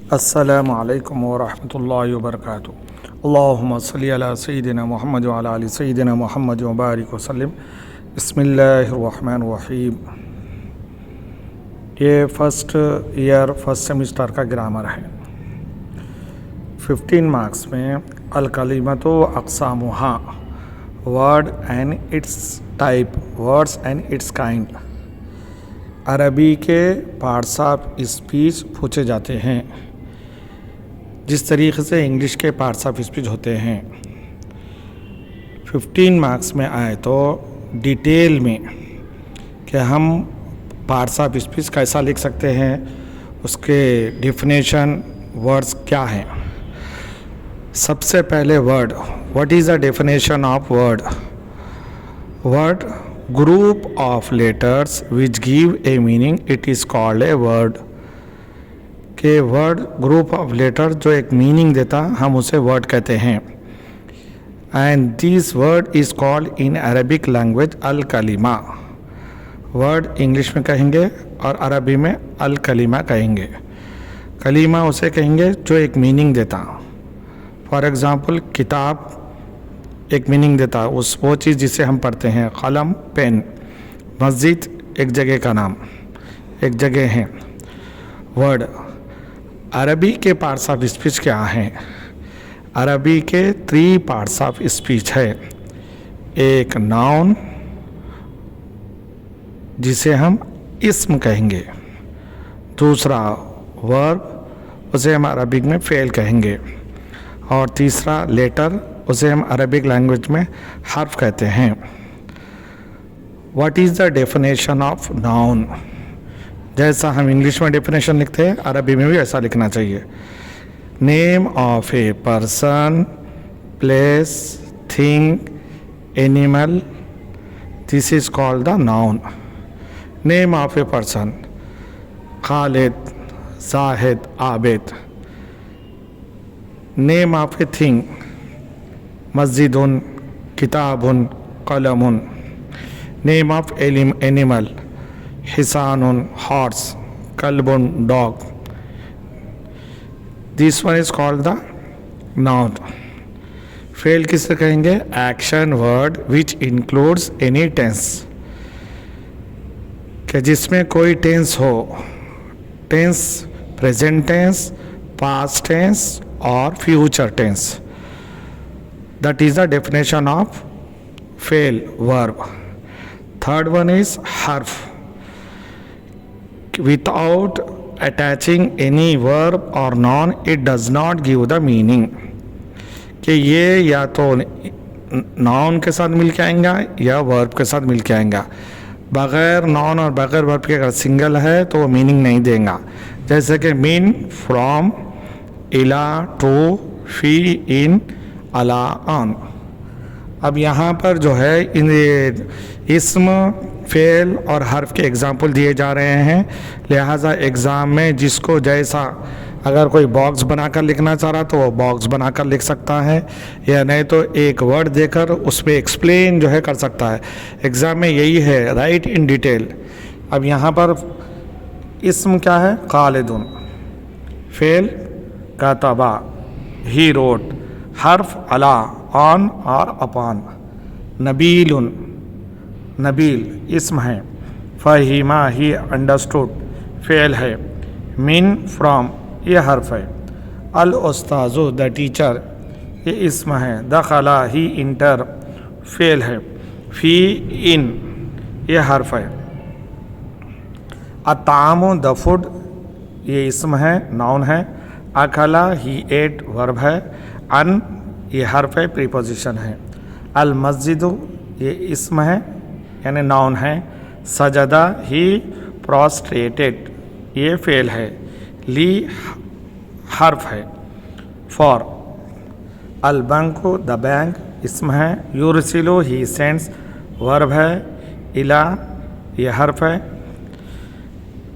अस्सलामु अलैकुम वरहमतुल्लाहि वबरकातुहू। अल्लाहुम्मा सल्लि अला सय्यिदिना मुहम्मद व अला आलि सय्यिदिना मुहम्मद व बारिक वसल्लिम। बिस्मिल्लाहिर रहमानिर रहीम। ये फर्स्ट सेमिस्टर का ग्रामर है। 15 मार्क्स में अल कलिमतु अक़सामुहा, word and its type, words and its kind. Arabi के पार्ट्स ऑफ स्पीच पूछे जाते हैं जिस तरीके से इंग्लिश के पार्ट्स ऑफ स्पीच होते हैं। 15 मार्क्स में आए तो डिटेल में कि हम पार्ट्स ऑफ स्पीच कैसा लिख सकते हैं, उसके डेफिनेशन, वर्ड्स क्या हैं। सबसे पहले word, what is the definition of word? Word, group of letters which give a meaning, it is called a word. के वर्ड, ग्रुप ऑफ लेटर जो एक मीनिंग देता, हम उसे वर्ड कहते हैं। And this word is called in Arabic language अल कलिमा। वर्ड इंग्लिश में कहेंगे और अरबी में अल कलिमा कहेंगे। कलिमा उसे कहेंगे जो एक मीनिंग देता। फॉर एग्ज़ाम्पल, किताब एक मीनिंग देता, वो चीज़ जिसे हम पढ़ते हैं। कलम, पेन। मस्जिद एक जगह का नाम, एक जगह है। वर्ड, अरबी के पार्ट्स ऑफ स्पीच क्या हैं? अरबी के 3 पार्ट्स ऑफ स्पीच है। एक नाउन जिसे हम इस्म कहेंगे, दूसरा वर्ब उसे हम अरबिक में फ़ेल कहेंगे, और तीसरा लेटर उसे हम अरबिक लैंग्वेज में हर्फ कहते हैं। What is the definition of noun? जैसा हम इंग्लिश में डेफिनेशन लिखते हैं, अरबी में भी ऐसा लिखना चाहिए। Name of a person, place, thing, animal, this is called the noun. Name of a person, Khalid, Zahid, Abid. Name of a thing, मस्जिदुन, किताबुन, कलमुन। नेम ऑफ एनिमल, हिसानुन, हॉर्स, कल्बुन, dog. This one is called the noun. फेल किसे कहेंगे? Action word which includes any tense, कि जिसमें कोई टेंस हो। Tense, present tense, past tense और future tense. That is the definition of fail verb. Third one is हर्फ, without attaching any verb or noun it does not give the meaning। कि ये या तो नाउन के साथ मिल के आएगा या वर्ब के साथ मिल के आएगा। बग़ैर नाउन और बग़ैर वर्ब के अगर सिंगल है तो वो मीनिंग नहीं देगा। जैसे कि मीन, फ्रॉम, इला, टू, फी, इन, अला, ऑन। अब यहाँ पर जो है इन इस्म, फेल और हर्फ के एग्जाम्पल दिए जा रहे हैं। लिहाजा एग्ज़ाम में जिसको जैसा, अगर कोई बॉक्स बनाकर लिखना चाह रहा तो वो बॉक्स बनाकर लिख सकता है, या नहीं तो एक वर्ड देकर उस पर एक्सप्लेन जो है कर सकता है। एग्ज़ाम में यही है, राइट इन डिटेल। अब यहाँ पर इस्म क्या है? खालिदुन। फेल, कातबा, ही रोट। हर्फ, अला, ऑन और अपॉन। नबीलुन, नबील इस्म है। फ़हीमा, ही अंडरस्टूड, फेल है। मिन, फ्रॉम, ये हर्फ है। अल उस्ताज़ु, द टीचर, ये इस्म है। दखला, ही इंटर, फेल है। फ़ी, इन, ये हर्फ है। अतामु, द फूड, ये इस्म है, नाउन है। अकला, ही एट, वर्ब है। अन, ये हर्फ है, प्रीपोजिशन है। अल मस्जिदु, ये इस्म है यानी नाउन है। सजदा, ही प्रोस्ट्रेटेड, ये फेल है। ली, हर्फ है। फॉर, अल बंकु, द बैंक, इस्म है। युरसिलु, ही सेंड्स, वर्ब है। इला, ये हर्फ है।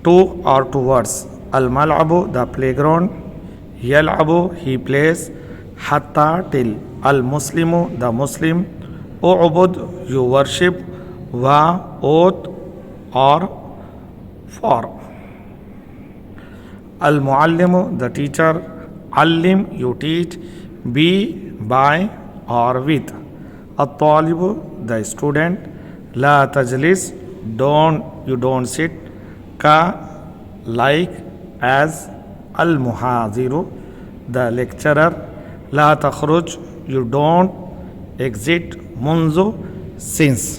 टू और टूवर्ड्स। अल मलअबु, द प्लेग्राउंड। यलअबु, ही प्लेस। हत्ता, टिल। अल मुस्लिमु, द मुस्लिम। उअबुद, यू वर्शिप। वा, ओत और फॉर। अल मुअल्लिम द टीचर, अल्लिम यू टीच, बी बाय और विथ, अत्तालिब द स्टूडेंट, ला तजलिस डोंट यू डोंट सिट, का लाइक एज, अल मुहाजिरु द लेक्चरर, ला तखरुज यू डोंट एग्जिट, मुंजु सिंस।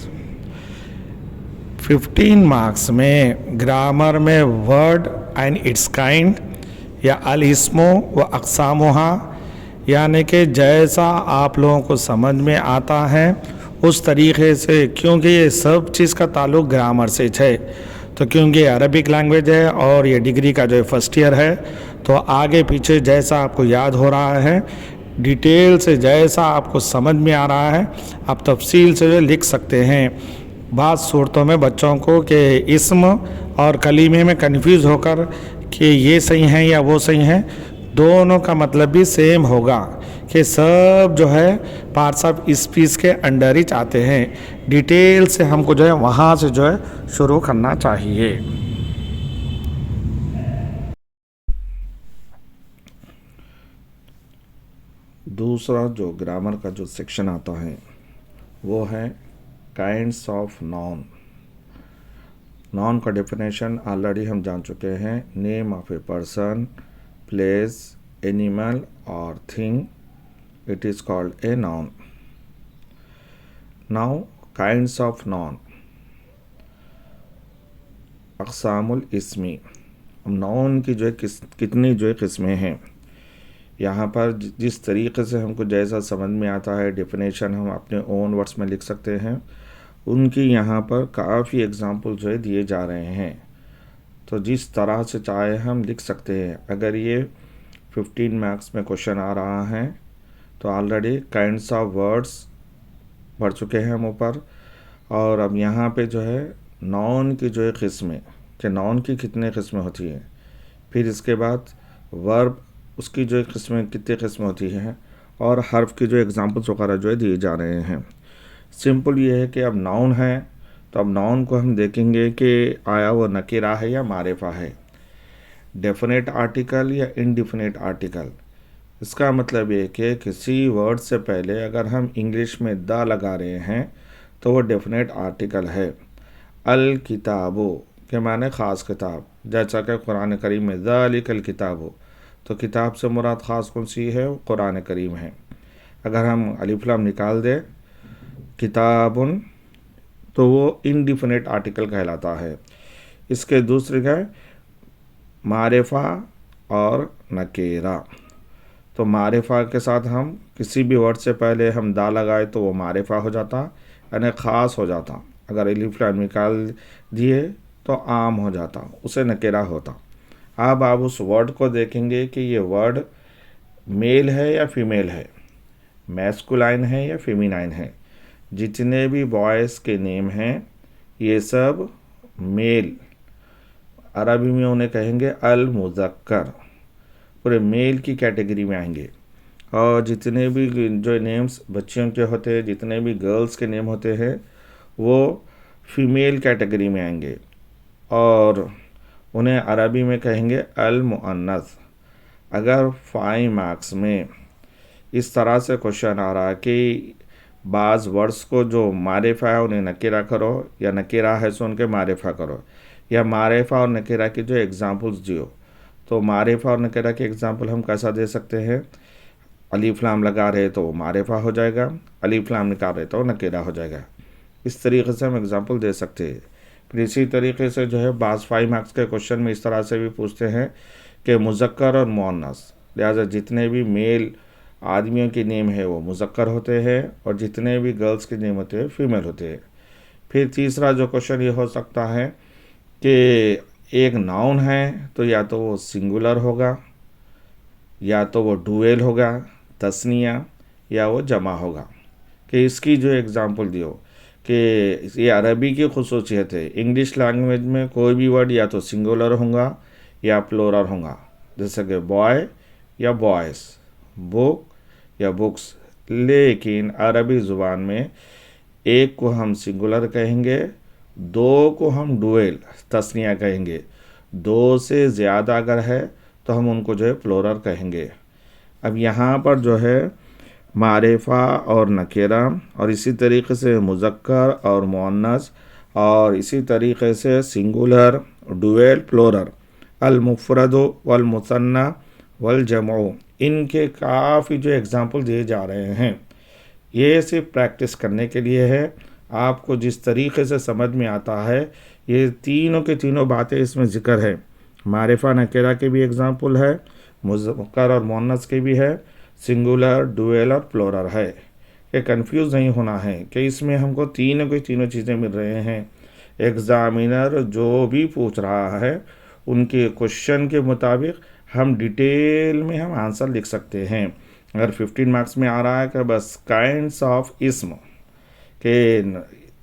15 मार्क्स में ग्रामर में वर्ड एंड इट्स काइंड या अल इस्मो व अक़सामुहा, यानी कि जैसा आप लोगों को समझ में आता है उस तरीक़े से, क्योंकि ये सब चीज़ का ताल्लुक़ ग्रामर से है, तो क्योंकि अरबिक लैंग्वेज है और ये डिग्री का जो फर्स्ट ईयर है, तो आगे पीछे जैसा आपको याद हो रहा है, डिटेल से जैसा आपको समझ में आ रहा है, आप तफसील से लिख सकते हैं। बात सूरतों में बच्चों को कि इस्म और कलीमे में कन्फ्यूज़ होकर कि ये सही हैं या वो सही हैं, दोनों का मतलब भी सेम होगा कि सब जो है पार्ट्स ऑफ स्पीच के अंडर ही आते हैं। डिटेल से हमको जो है वहाँ से जो है शुरू करना चाहिए। दूसरा जो ग्रामर का जो सेक्शन आता है वो है काइंड्स ऑफ नॉन। नॉन का डेफिनेशन ऑलरेडी हम जान चुके हैं, name of a person, place, animal और thing, it is called a noun. Now kinds of noun, अक़सामुल इस्मी। अब नॉन की जो है कितनी जो है किस्में हैं, यहाँ पर जिस तरीक़े से हमको जैसा समझ में आता है डेफिनेशन हम अपने ओन वर्ड्स में लिख सकते हैं, उनकी यहाँ पर काफ़ी एग्ज़ाम्पल जो है दिए जा रहे हैं, तो जिस तरह से चाहे हम लिख सकते हैं। अगर ये 15 मार्क्स में क्वेश्चन आ रहा है तो ऑलरेडी काइंड्स ऑफ वर्ड्स पढ़ चुके हैं हम ऊपर, और अब यहाँ पे जो है नॉन की जो है किस्में, कि नॉन की कितने किस्में होती हैं, फिर इसके बाद वर्ब उसकी जो किस्में कितनी किस्में होती हैं, और हर्फ की जो एग्ज़ाम्पल्स वगैरह जो है दिए जा रहे हैं। सिंपल ये है कि अब नाउन है तो अब नाउन को हम देखेंगे कि आया वो नकीरा है या मारिफा है, डेफिनेट आर्टिकल या इनडिफिनेट आर्टिकल। इसका मतलब ये कि किसी वर्ड से पहले अगर हम इंग्लिश में द लगा रहे हैं तो वो डेफिनेट आर्टिकल है। अल किताबो के माने ख़ास किताब, जैसा कि कुरान करीम में ज़ालिकल किताबो, तो किताब से मुराद ख़ास कौन सी है, वो कुरान करीम है। अगर हम अलिफ लाम निकाल दें किताबुन, तो वो इनडिफिनेट आर्टिकल कहलाता है। इसके दूसरे का मारिफा और नकेरा, तो मारिफा के साथ हम किसी भी वर्ड से पहले हम दा लगाए तो वो मारिफा हो जाता, यानी ख़ास हो जाता। अगर अलिफ लाम निकाल दिए तो आम हो जाता, उसे नकेरा होता। अब आप उस वर्ड को देखेंगे कि ये वर्ड मेल है या फीमेल है, मैस्कुलाइन है या फेमिनाइन है। जितने भी बॉयज़ के नेम हैं ये सब मेल, अरबी में उन्हें कहेंगे अल मुज़क्कर, पूरे मेल की कैटेगरी में आएंगे। और जितने भी जो नेम्स बच्चियों के होते हैं, जितने भी गर्ल्स के नेम होते हैं वो फीमेल कैटेगरी में आएंगे, और उन्हें अरबी में कहेंगे अल मुअन्नस। अगर 5 मार्क्स में इस तरह से क्वेश्चन आ रहा है कि बाज़ वर्ड्स को जो मारिफा है उन्हें नकीरा करो, या नकीरा है सो उनके मारिफा करो, या मारिफा और नकीरा की जो एग्ज़ाम्पल्स दियो, तो मारिफा और नकीरा के एग्ज़ाम्पल हम कैसा दे सकते हैं, अलिफ लाम लगा रहे तो मारिफा हो जाएगा, अलिफ लाम निकाल रहे तो नकीरा हो जाएगा। इस तरीके से हम एग्ज़ाम्पल दे सकते हैं। फिर इसी तरीके से जो है बाज़ 5 मार्क्स के क्वेश्चन में इस तरह से भी पूछते हैं कि मुज़क्कर और मुअन्नस, लिहाजा जितने भी मेल आदमियों के नेम है वो मुज़क्कर होते हैं और जितने भी गर्ल्स के नेम होते हैं फीमेल होते हैं। फिर तीसरा जो क्वेश्चन ये हो सकता है कि एक नाउन है तो या तो वो सिंगुलर होगा, या तो वो डुएल होगा तस्निया, या वो जमा होगा, कि इसकी जो एग्ज़ाम्पल दियो कि ये अरबी की खुसूसियत है। इंग्लिश लैंग्वेज में कोई भी वर्ड या तो सिंगुलर होगा या प्लूरल होगा, जैसे कि बॉय या बॉयज़, बुक या बुक्स। लेकिन अरबी ज़ुबान में एक को हम सिंगुलर कहेंगे, दो को हम डुएल तस्निया कहेंगे। दो से ज़्यादा अगर है तो हम उनको जो है प्लूरल कहेंगे। अब यहाँ पर जो है मारिफा और नकेरा और इसी तरीके से मुज़क्कर और मुअन्नस और इसी तरीके से सिंगुलर, डुएल, प्लूरल, अल मुफ़रदु वल मुसन्ना वल जमउ, इनके काफ़ी जो एग्ज़ाम्पल दिए जा रहे हैं। ये सिर्फ प्रैक्टिस करने के लिए है। आपको जिस तरीके से समझ में आता है, ये तीनों के तीनों बातें इसमें ज़िक्र है। मारिफा नकेरा के भी एग्ज़ाम्पल है, मुज़क्कर और मुअन्नस के भी है, सिंगुलर, डुएल और प्लूरल है। ये कंफ्यूज नहीं होना है कि इसमें हमको तीनों की तीनों चीज़ें मिल रहे हैं। एग्ज़ामिनर जो भी पूछ रहा है उनके क्वेश्चन के मुताबिक हम डिटेल में हम आंसर लिख सकते हैं। अगर 15 मार्क्स में आ रहा है कि बस काइंड्स ऑफ इस्म के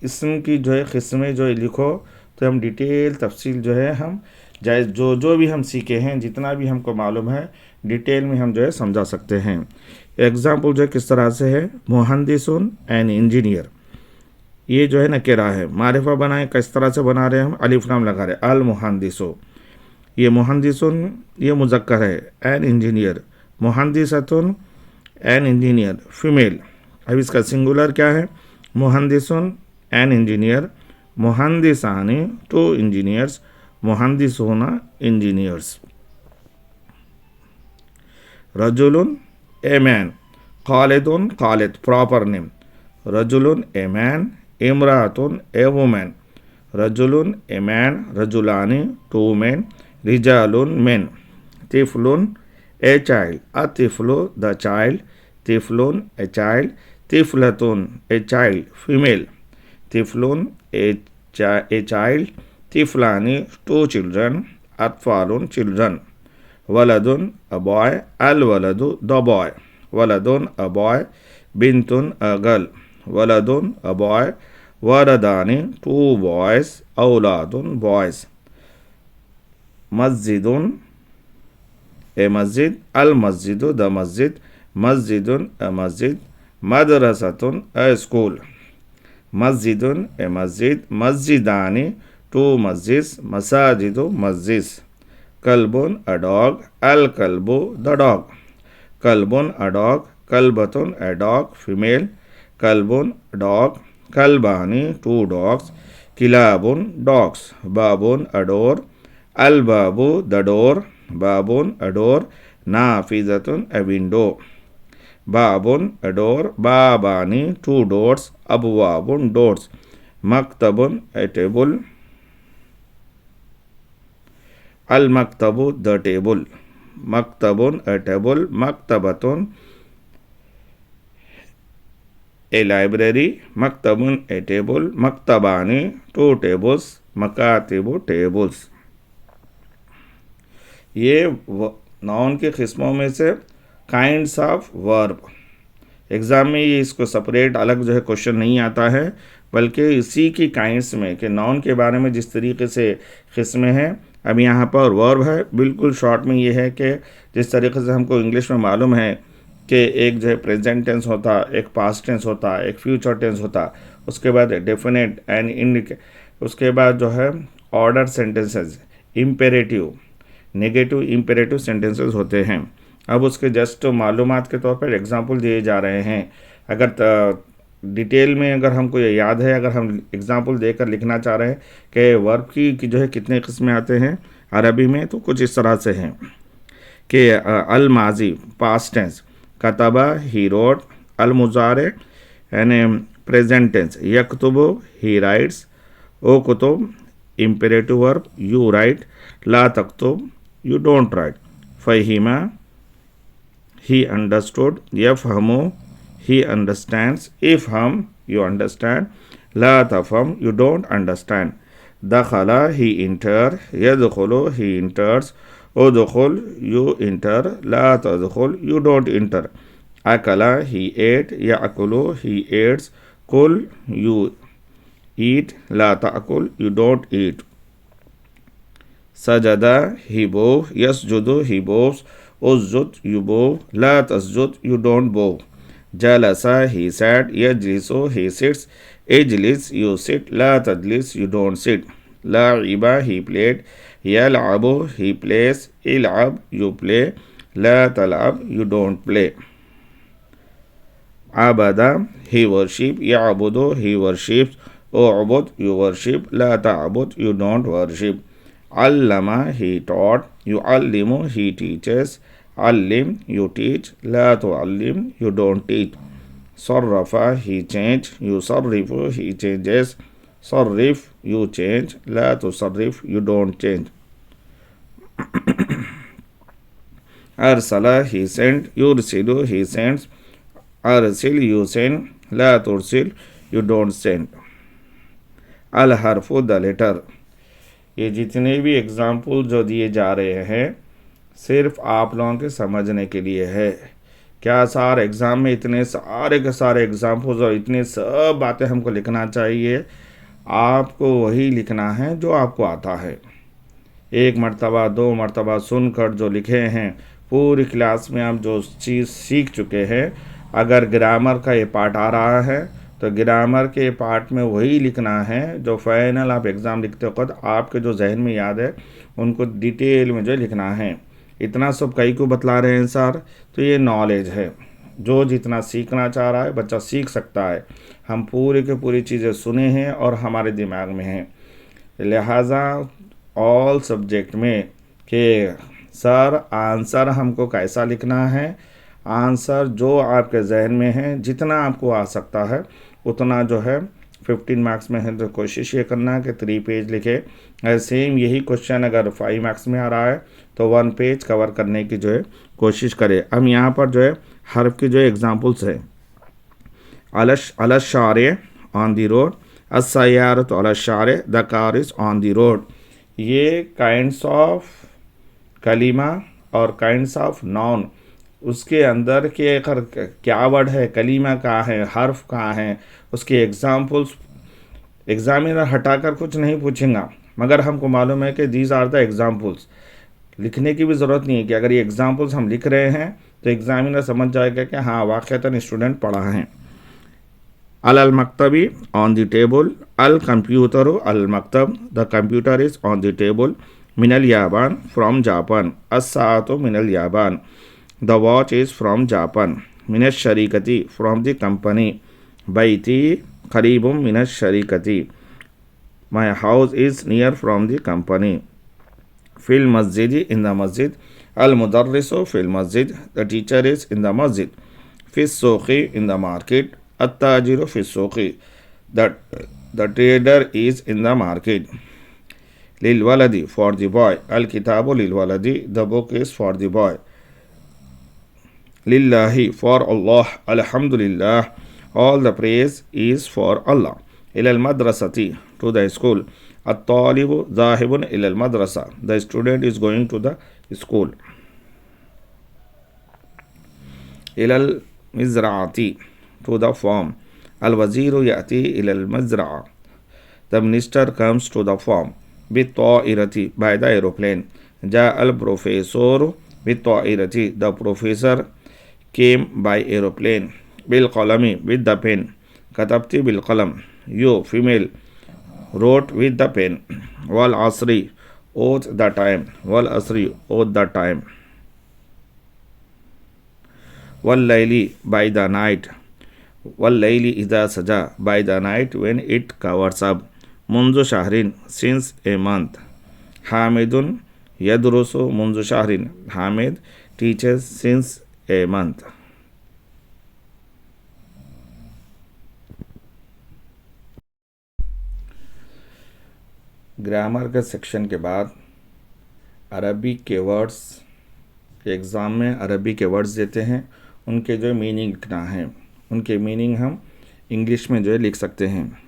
इस्म की जो है किस्में जो है लिखो, तो हम डिटेल तफसील जो है हम जाए जो भी हम सीखे हैं, जितना भी हमको मालूम है, डिटेल में हम जो है समझा सकते हैं। एग्ज़ाम्पल जो है किस तरह से है, मुहंदिसुन एन इंजीनियर, ये जो है नकेरा है। मारिफा बनाए किस तरह से बना रहे हैं हम, अलिफ लाम लगा रहे, अल मुहंदिसो। ये मुहंदिसुन ये मुज़क्कर है, एन इंजीनियर, मुहंदिसतुन एन इंजीनियर फीमेल। अब इसका सिंगुलर क्या है, मुहंदिसुन एन इंजीनियर, मुहंदिसानी टू इंजीनियर्स, मुहंदिसुना इंजीनियर्स। रजुलुन ए मैन, खालिदुन खालिद प्रॉपर नेम, रजुलुन ए मैन, इमरातुन ए वुमैन, रजुलुन ए मैन, रजुलानी टू मैन, रिजालुन मैन, तिफलुन ए चाइल्ड, अतिफलु द चाइल्ड, तिफलुन ए चाइल्ड, तिफलतुन ए चाइल्ड फीमेल, तिफलुन ए चाइल्ड, तिफलानी टू चिल्ड्रन, अतफालुन चिल्ड्रन, वलदुन अ बॉय, अल वलदु द बॉय, वलदुन अ बॉय, बिंतुन अ गर्ल, वलदुन अ बॉय, वलदानी टू बॉयज, औलादुन बॉयज, मस्जिदुन ए मस्जिद, अल मस्जिदु द मस्जिद, मस्जिदुन अ मस्जिद, मदरसतुन अ स्कूल, मस्जिदुन ए मस्जिद, मस्जिदानी टू मस्जिद, मसाजिदु मस्जिद, कल्बुन अ डॉग, अल कल्बु द डॉग, कल्बुन अ डॉग, कल्बतुन अ डॉग फीमेल, कल्बुन डॉग, कल्बानी टू डॉग्स, किलाबुन डॉग्स, बाबुन अ डोर, अल बाबू द डोर, बाबुन अ डोर, नाफिजतुन अ विंडो, बाबुन अ डोर, बाबानी टू डोर्स, अबवाबुन डोर्स, मकतबुन ए टेबल, अल मकतबु द टेबल, मकतबुन ए टेबल, मकतबतुन ए लाइब्रेरी, मकतबुन ए टेबल, मकतबानी टू टेबल्स, मकातिबु टेबल्स। ये नाउन के किस्मों में से काइंड्स ऑफ वर्ब। एग्ज़ाम में ये इसको सेपरेट अलग जो है क्वेश्चन नहीं आता है, बल्कि इसी की काइंड्स में कि नाउन के बारे में जिस तरीके से किस्में हैं। अब यहाँ पर वर्ब है, बिल्कुल शॉर्ट में ये है कि जिस तरीके से हमको इंग्लिश में मालूम है कि एक जो है प्रेजेंट टेंस होता, एक पास्ट टेंस होता, एक फ्यूचर टेंस होता, उसके बाद डेफिनेट एंड इंडिकेट, उसके बाद जो है order sentences, imperative, negative imperative sentences होते हैं। अब उसके जस्ट मालूमात के तौर पर एग्जाम्पल दिए जा रहे हैं। अगर डिटेल में अगर हमको ये याद है, अगर हम एग्जाम्पल देकर लिखना चाह रहे हैं कि वर्ब की जो है कितने किस्में आते हैं अरबी में, तो कुछ इस तरह से हैं कि अल माजी पास्ट टेंस, कतबा ही रोट, अल मुजारे यानी प्रेजेंट टेंस, यकतुबु ही राइट्स, ओ कुतुब इम्पेरेटिव वर्ब यू राइट, ला तक्तुब you don't write, fahima he understood, yafhamu he understands, ifham you understand, la tafham you don't understand, dakhala he enter, yadkhulu he enters, udkhul you enter, la tadkhul you don't enter, akala he ate, ya'kulu he eats, kul you eat, la ta'kul you don't eat, सजदा he bow, यसजुदु he bows, उस्जुद you bow, ला तस्जुद you don't bow, जलसा he sat, यजलिसु he sits, इजलिस you sit, ला तजलिस यू डोंट सिट, लाइबा ही प्लेड, यलअबु ही प्लेस, इलअब यू प्ले, ला तलअब यू डोंट प्ले। आबदा ही वर्शिप, याबुदु ही वर्शिप्स, उअबुद यू वर्शिप, ला तअबुद यू डोंट वर्शिप। अल्लमा ही टॉट, युअल्लिमु ही टीचेस, अल्लिम यू टीच, ला तुअल्लिम यू डोंट टीच। सर्रफा ही चेंज, युसर्रिफु ही चेंजेस, सर्रिफ यू चेंज, ला तुसर्रिफ यू डोंट चेंज। अरसला ही सेंड, युरसिलु ही सेंड्स, अरसिल यू सेंड, ला तुरसिल यू डोंट सेंड। अल हरफु द लेटर। ये जितने भी एग्जाम्पल जो दिए जा रहे हैं सिर्फ आप लोगों के समझने के लिए है। क्या सारे एग्ज़ाम में इतने सारे के सारे एग्जाम्पल्स और इतने सब बातें हमको लिखना चाहिए? आपको वही लिखना है जो आपको आता है। एक मर्तबा दो मर्तबा सुनकर जो लिखे हैं, पूरी क्लास में आप जो चीज़ सीख चुके हैं, अगर ग्रामर का ये पार्ट आ रहा है तो ग्रामर के पार्ट में वही लिखना है जो फाइनल आप एग्ज़ाम लिखते वक्त आपके जो जहन में याद है उनको डिटेल में जो लिखना है। इतना सब कई को बतला रहे हैं सर, तो ये नॉलेज है। जो जितना सीखना चाह रहा है बच्चा सीख सकता है। हम पूरी के पूरी चीज़ें सुने हैं और हमारे दिमाग में हैं। लिहाजा ऑल सब्जेक्ट में कि सर आंसर हमको कैसा लिखना है, आंसर जो आपके जहन में है जितना आपको आ सकता है उतना जो है 15 मार्क्स में है तो कोशिश ये करना है कि 3 पेज लिखे। सेम यही क्वेश्चन अगर 5 मार्क्स में आ रहा है तो 1 पेज कवर करने की जो है कोशिश करें। अब यहाँ पर जो है हर्फ की जो एग्जांपल्स है, अलश शारे ऑन दी रोड, अस्सयारत अलश शारे, the car is on the road. ये काइंड्स ऑफ कलीमा और काइंड्स ऑफ नाउन, उसके अंदर के क्या वर्ड है, कलीमा कहाँ है, हर्फ कहाँ है, उसके एग्जाम्पल्स एग्जामिनर हटाकर कुछ नहीं पूछेगा, मगर हमको मालूम है कि दीज आर द एग्जाम्पल्स। लिखने की भी ज़रूरत नहीं है कि अगर ये एग्जाम्पल्स हम लिख रहे हैं तो एग्जामिनर समझ जाएगा कि हाँ वाक़तन स्टूडेंट पढ़ा है। अल मकतबी ऑन द टेबल, अल कंप्यूटर अल मकतब, the computer is on the table, मिनल याबान फ्रॉम जापान, अस्सातो मिनल याबान, the watch is from Japan, मिनल शरीकती फ्रॉम द कंपनी, बैती करीबुम मिनल शरीकती, my house is near from the company, फिल मस्जिद इन द मस्जिद, अल मुदर्रिसु फिल मस्जिद, the teacher is in the masjid, फिस सोखी इन द मार्केट, अत्ताजिरु फिस सोखी, the trader is in the market. लिल वलदी फॉर द बॉय, अल किताबु लिल वलदी, the book is for the boy. लिल्लाहि फॉर अल्लाह, अल्हम्दुलिल्लाह, all the praise is for Allah. इलल मदरसती टू द स्कूल, अत्तालिबु ज़ाहिबुन इलल मदरसा, the student is going to the school. इलल मिज़राअती टू द फार्म, अल वज़ीरु याती इलल मज़रा, the minister comes to the farm. बित्ताइरती बाय द एरोप्लेन, जा अल professor बित्ताइरती, the professor came by aeroplane. बिल कलमी विद द पेन, कतबती बिल कलम, you female wrote with the pen। वल असरी ओथ द टाइम, वल असरी ओथ द टाइम। वल लैली बाय द नाइट, वल लैली इज़ा सजा, by the night when it covers up. मुंजु शहरिन सिंस ए मंथ, हामिदुन यदरुसु मुंजु शहरिन, Hamid teachers since a month. Grammar के सेक्शन के बाद अरबी के वर्ड्स के एग्ज़ाम में अरबी के वर्ड्स देते हैं, उनके जो मीनिंग लिखना है, उनके मीनिंग हम इंग्लिश में जो है लिख सकते हैं।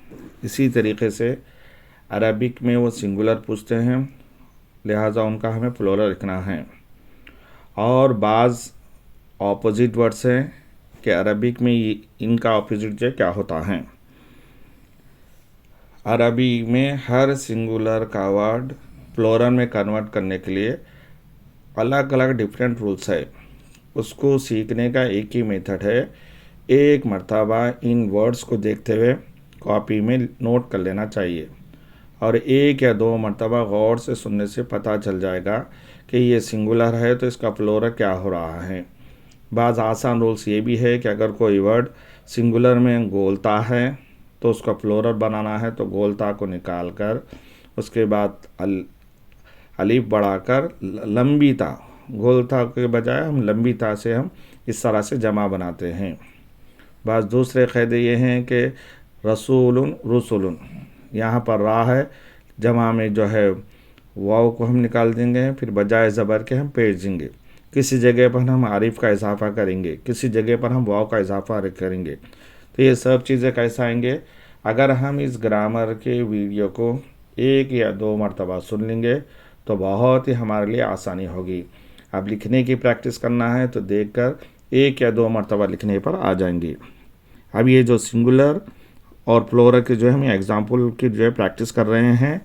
इसी तरीके से अरबिक में वो सिंगुलर पूछते हैं, लिहाजा उनका हमें प्लूरल लिखना है। और बाज़ ऑपोजिट वर्ड्स हैं कि अरबिक में इनका ऑपोजिट जो क्या होता है। अरबी में हर सिंगुलर का वर्ड प्लूरल में कन्वर्ट करने के लिए अलग अलग डिफरेंट रूल्स है। उसको सीखने का एक ही मेथड है, एक मर्तबा इन वर्ड्स को देखते हुए कॉपी में नोट कर लेना चाहिए और एक या दो मरतबा गौर से सुनने से पता चल जाएगा कि ये सिंगुलर है तो इसका प्लूरल क्या हो रहा है। बाज़ आसान रूल्स ये भी है कि अगर कोई वर्ड सिंगुलर में गोलता है तो उसका प्लूरल बनाना है तो गोलता को निकाल कर उसके बाद अलीफ बढ़ाकर लंबी ता, गोलता के बजाय हम लंबी ता से हम इस तरह से जमा बनाते हैं। बाज़ दूसरे क़ायदे ये हैं कि रसूलुन रुसुलुन, यहाँ पर रा है, जमा में जो है वाव को हम निकाल देंगे, फिर बजाय ज़बर के हम पेश देंगे। किसी जगह पर हम आरिफ का इजाफ़ा करेंगे, किसी जगह पर हम वाव का इजाफ़ा करेंगे। तो ये सब चीज़ें कैसे आएंगे? अगर हम इस ग्रामर के वीडियो को एक या दो मरतबा सुन लेंगे तो बहुत ही हमारे लिए आसानी होगी। अब लिखने की प्रैक्टिस करना है तो देखकर एक या दो मरतबा लिखने पर आ जाएंगे। अब ये जो सिंगुलर और प्लूरल के जो हम एग्जाम्पल की जो है प्रैक्टिस कर रहे हैं,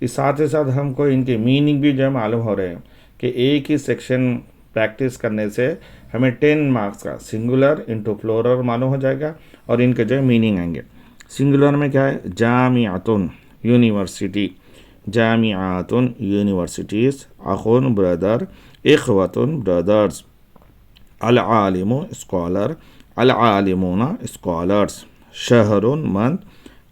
इस साथ ही साथ हमको इनके मीनिंग भी जो है मालूम हो रहे हैं कि एक ही सेक्शन प्रैक्टिस करने से हमें 10 मार्क्स का सिंगुलर इंटू प्लूरल मालूम हो जाएगा और इनके जो है मीनिंग आएंगे। सिंगुलर में क्या है? जामियातुन यूनिवर्सिटी, जामियातुन यूनिवर्सिटीज़, अखुन ब्रदर, इखवतुन ब्रदर्स, अल आलिमु स्कॉलर, अल आलिमुना स्कॉलर्स, शहरुन मंथ,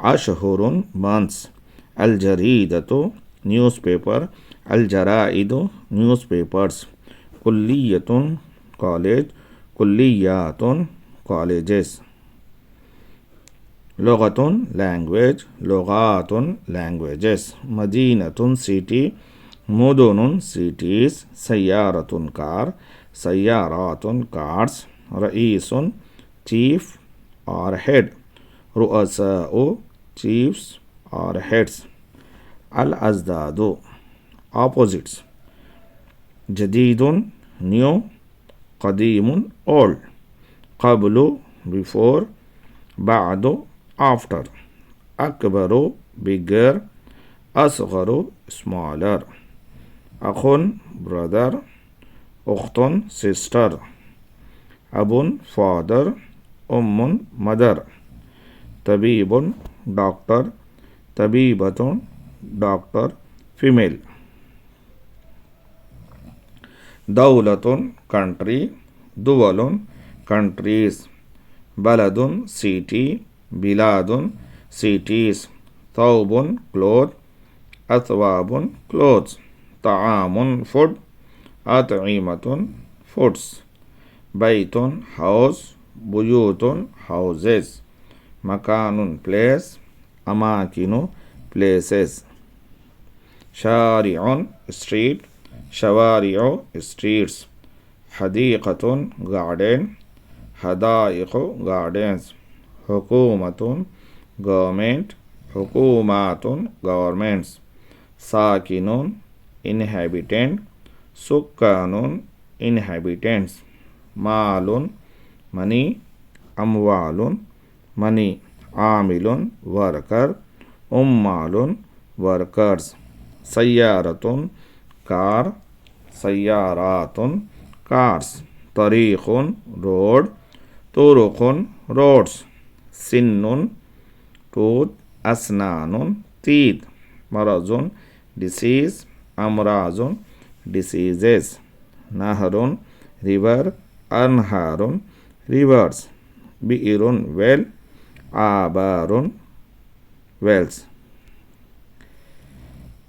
अशहुरुन मंथ्स, अल जरीदतु न्यूज़पेपर, अल जराइदु न्यूज़पेपर्स, कुल्लियतुन कॉलेज, कुल्लियातुन कॉलेजेस, लुगतुन लैंग्वेज, लुगातुन लैंग्वेजेस, मदीनतुन सिटी, मुदुनुन सिटीज़, सय्यारतुन कार, सय्यारातुन कार्स, रईसुन चीफ और हेड, रुअसाउ चीफ्स और हेड्स, अल अज़दादु ऑपोजिट्स, जदीदुन न्यू, कदीमुन ओल्ड, क़ब्लु बिफोर, बादु आफ्टर, अकबरु बिगर, असगरु स्मॉलर, अखुन ब्रदर, उख्तुन सिस्टर, अबुन फादर, उम्मुन मदर, तबीबुन डॉक्टर, तबीबतुन डॉक्टर फीमेल, दौलतुन कंट्री, दुवलुन कंट्रीज़, बलदुन सिटी, बिलादुन सिटीज़, थौबुन क्लोथ, अथवाबुन क्लोथ्स, ताआमुन फूड, अतईमतुन फूड्स, बैतुन हाउस, बुयूतुन हाउसेस, मकानुन प्लेस, अमाकिनु प्लेसेस, शारिउन स्ट्रीट, शवारिउ स्ट्रीट्स, हदीक़तुन गार्डन, हदाइक़ु गार्डन्स, हुकूमतुन गवर्नमेंट, हुकूमातुन गवर्नमेंट्स, साकिनुन इनहैबिटेंट, सुक्कानुन इनहैबिटेंट्स, मालुन मनी, अमवालुन मनी, आमिलुन वर्कर, उम्मालुन वर्कर्स, सय्यारतुन कार, सय्यारातुन कार्स, तरीक़ुन रोड, तुरुक़ुन रोड्स, सिन्नुन टूथ, असनानुन teeth, मरज़ुन डिसीज़, अमराज़ुन डिसीजेस, नहरुन रिवर, अनहारुन रिवर्स, बिइरुन वेल, आबारुन वेल्स,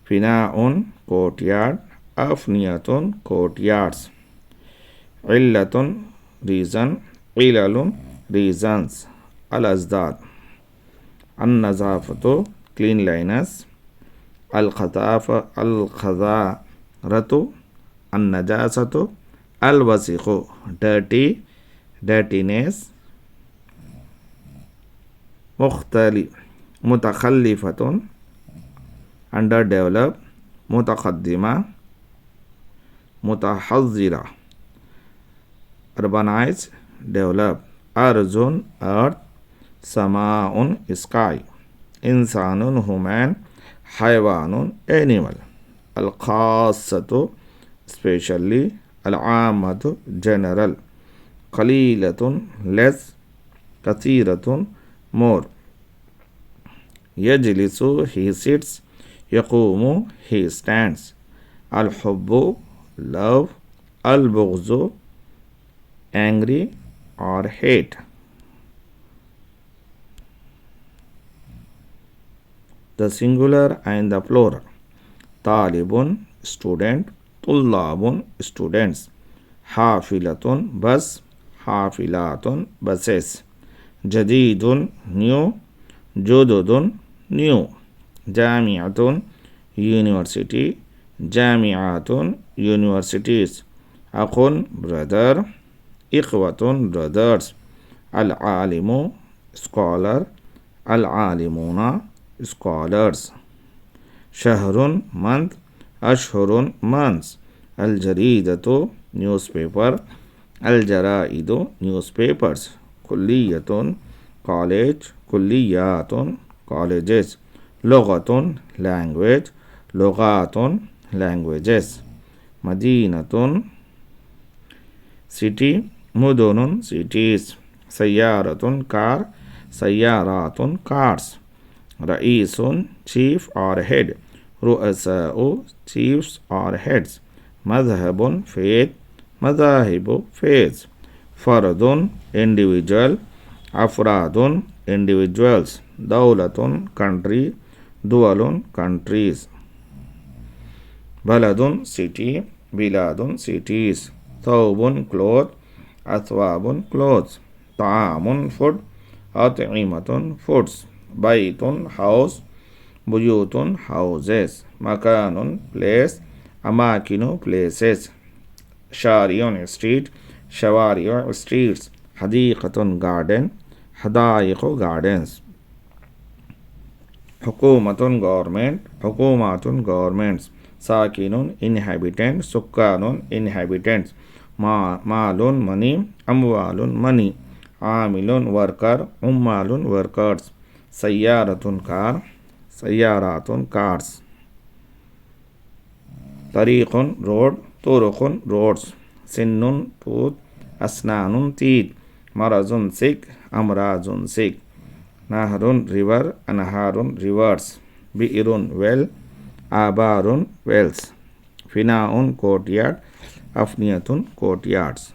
फिनाउन कोर्टयार्ड, अफनियतुन कोर्टयार्ड्स, इल्लतुन रीज़न, इललुन रीज़न्स, अल अज़दाद, अन्नज़ाफ़तु क्लीनलाइनेस, अल खज़ारतु अन्नजासतु, अल वसीक़ु डर्टीनेस, मुतखल्लिफ़तुन अंडर डेवलप, मुतक़द्दिमा, मुतहज़्ज़िरा अर्बनाइज डेवलप, अर्जुन अर्थ, समाउन स्काई, इंसानुन ह्यूमन, हैवानुन एनिमल, अल ख़ास्सतु स्पेशली, अल आमतु जनरल, क़लीलतुन लेस, कसीरतुन मोर, यजलिसु ही सिट्स, यकूमु he stands, अल हुब्बु love, अल बुग़्ज़ु angry or hate. The singular and the plural. तालिबुन student, तुल्लाबुन students, हाफिलतुन बस, हाफिलातुन buses, जदीदुन new, जुदुदुन new, जामिअतुन university, जामिआतुन universities, अखुन brother, इख्वतुन brothers, अल आलिमु scholar, अल आलिमुना scholars, शहरुन month, अशहुरुन months, अल जरीदतु newspaper, अल जराइदु newspapers, कुल्लियतुन college, कुल्लियातुन colleges, लुगतुन language, लुगातुन languages, मदीनतुन city, मुदुनुन cities, सय्यारतुन car, सय्यारातुन cars, रईसुन chief or head, रुअसाउ chiefs or heads, मज़हबुन faith, मज़ाहिबु faiths, फ़र्दुन individual, अफ़रादुन individuals, दौलतुन country, दुअलुन countries, बलदुन city, बिलादुन cities, थौबुन cloth, अथवाबुन clothes, तामुन food, अतइमतुन foods, बैतुन house, बुयूतुन houses, मकानुन place, अमाकिनु places, शारियुन street, शवारियु streets, हदीक़तुन garden, हदाइक़ु gardens, हुकूमतुन government, हुकूमातुन governments, साकिनुन inhabitant, सुक्कानुन inhabitants, मालुन money, अमवालुन money, आमिलुन worker, उम्मालुन workers, सय्यारतुन कार, सय्यारातुन cars, तरीक़ुन road, तुरुक़ुन roads, सिन्नुन tooth, अस्नानुन teeth, मरज़ुन sick, अमराज़ुन sick, नहरुन river, अनहारुन rivers, बिइरुन well, आबारुन wells, फिनाउन courtyard, अफनियतुन courtyards.